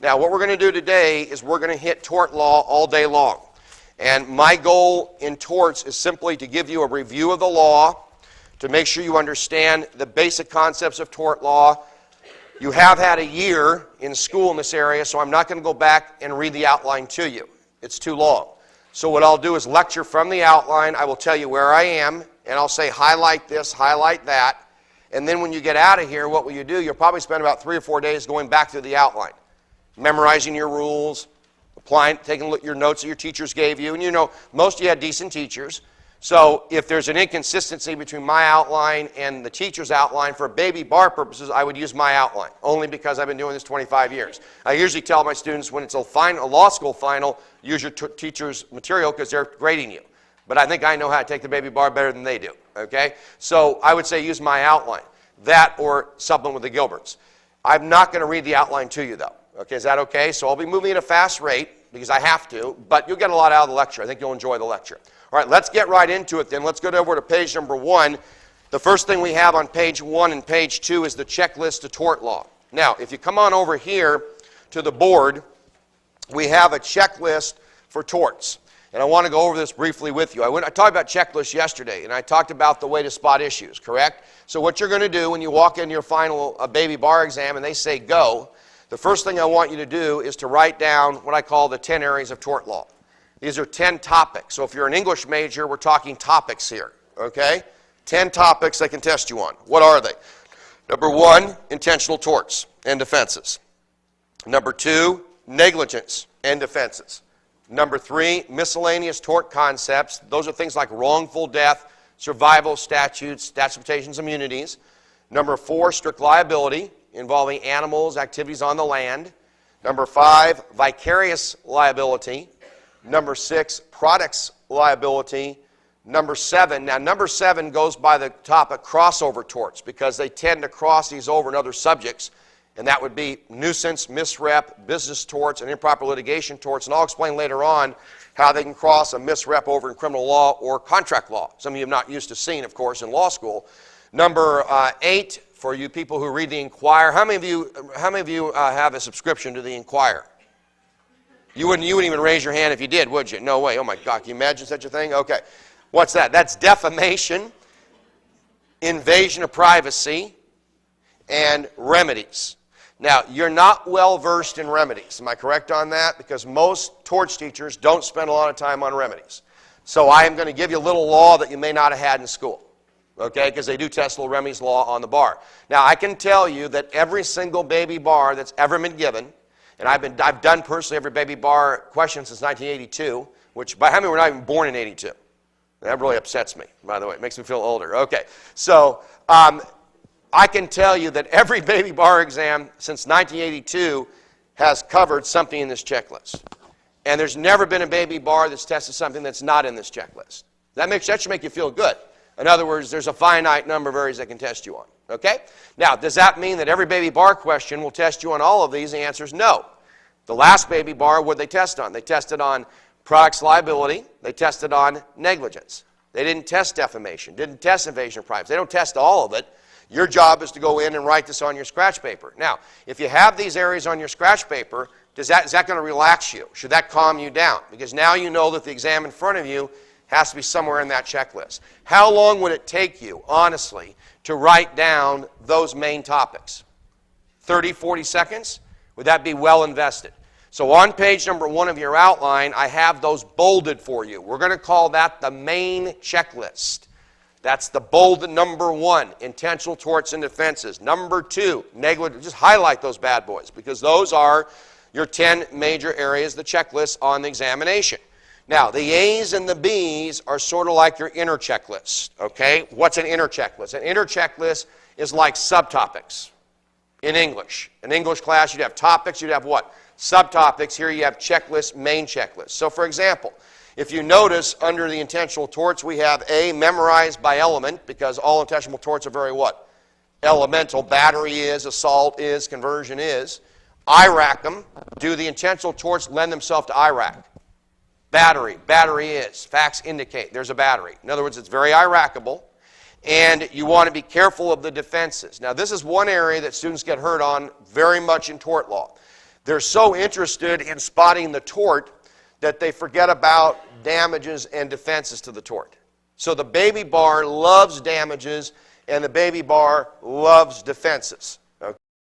Now, what we're going to do today is we're going to hit tort law all day long. And my goal in torts is simply to give you a review of the law, to make sure you understand the basic concepts of tort law. You have had a year in school in this area, so I'm not going to go back and read the outline to you. It's too long. So what I'll do is lecture from the outline. I will tell you where I am, and I'll say highlight this, highlight that. And then when you get out of here, what will you do? You'll probably spend about 3 or 4 days going back through the outline, memorizing your rules, applying, taking a look at your notes that your teachers gave you. And you know, most of you had decent teachers. So if there's an inconsistency between my outline and the teacher's outline for baby bar purposes, I would use my outline, only because I've been doing this 25 years. I usually tell my students when it's a law school final, use your teacher's material because they're grading you. But I think I know how to take the baby bar better than they do, okay? So I would say use my outline, that or supplement with the Gilberts. I'm not going to read the outline to you, though. Okay, is that okay? So I'll be moving at a fast rate because I have to, but you'll get a lot out of the lecture. I think you'll enjoy the lecture. All right, let's get right into it then. Let's go over to page number 1. The first thing we have on page 1 and page 2 is the checklist to tort law. Now, if you come on over here to the board, we have a checklist for torts. And I want to go over this briefly with you. I talked about checklists yesterday, and I talked about the way to spot issues, correct? So what you're going to do when you walk into your final baby bar exam and they say go, the first thing I want you to do is to write down what I call the 10 areas of tort law. These are 10 topics. So if you're an English major, we're talking topics here, okay? 10 topics they can test you on. What are they? Number 1, intentional torts and defenses. Number 2, negligence and defenses. Number 3, miscellaneous tort concepts. Those are things like wrongful death, survival statutes, statute of limitations, immunities. Number 4, strict liability involving animals, activities on the land. Number 5, vicarious liability. Number 6, products liability. Number 7, now number 7 goes by the topic crossover torts because they tend to cross these over in other subjects, and that would be nuisance, misrep, business torts, and improper litigation torts, and I'll explain later on how they can cross a misrep over in criminal law or contract law. Some of you have not used to seeing, of course, in law school. Number 8, for you people who read the Inquirer, how many of you have a subscription to the Inquirer? You wouldn't even raise your hand if you did, would you? No way. Oh, my God. Can you imagine such a thing? Okay. What's that? That's defamation, invasion of privacy, and remedies. Now, you're not well versed in remedies. Am I correct on that? Because most torts teachers don't spend a lot of time on remedies. So I am going to give you a little law that you may not have had in school. Okay? Because they do test a little remedies law on the bar. Now, I can tell you that every single baby bar that's ever been given, and I've done personally every baby bar question since 1982, which, by how many were not even born in 82? That really upsets me, by the way. It makes me feel older. Okay, so I can tell you that every baby bar exam since 1982 has covered something in this checklist. And there's never been a baby bar that's tested something that's not in this checklist. That should make you feel good. In other words, there's a finite number of areas they can test you on. Okay? Now, does that mean that every baby bar question will test you on all of these? The answer is no. The last baby bar, what did they test on? They tested on products liability. They tested on negligence. They didn't test defamation, didn't test invasion of privacy. They don't test all of it. Your job is to go in and write this on your scratch paper. Now, if you have these areas on your scratch paper, is that going to relax you? Should that calm you down? Because now you know that the exam in front of you has to be somewhere in that checklist. How long would it take you, honestly, to write down those main topics? 30, 40 seconds? Would that be well invested? So on page number 1 of your outline, I have those bolded for you. We're going to call that the main checklist. That's the bolded number 1, intentional torts and defenses. Number 2, negligence. Just highlight those bad boys because those are your 10 major areas, the checklist on the examination. Now, the A's and the B's are sort of like your inner checklist, okay? What's an inner checklist? An inner checklist is like subtopics in English. In English class, you'd have topics, you'd have what? Subtopics. Here you have checklists, main checklists. So, for example, if you notice under the intentional torts, we have A, memorized by element, because all intentional torts are very what? Elemental. Battery is, assault is, conversion is. IRAC them. Do the intentional torts lend themselves to IRAC? Battery. Battery is. Facts indicate there's a battery. In other words, it's very IRACable. And you want to be careful of the defenses. Now, this is one area that students get hurt on very much in tort law. They're so interested in spotting the tort that they forget about damages and defenses to the tort. So the baby bar loves damages and the baby bar loves defenses.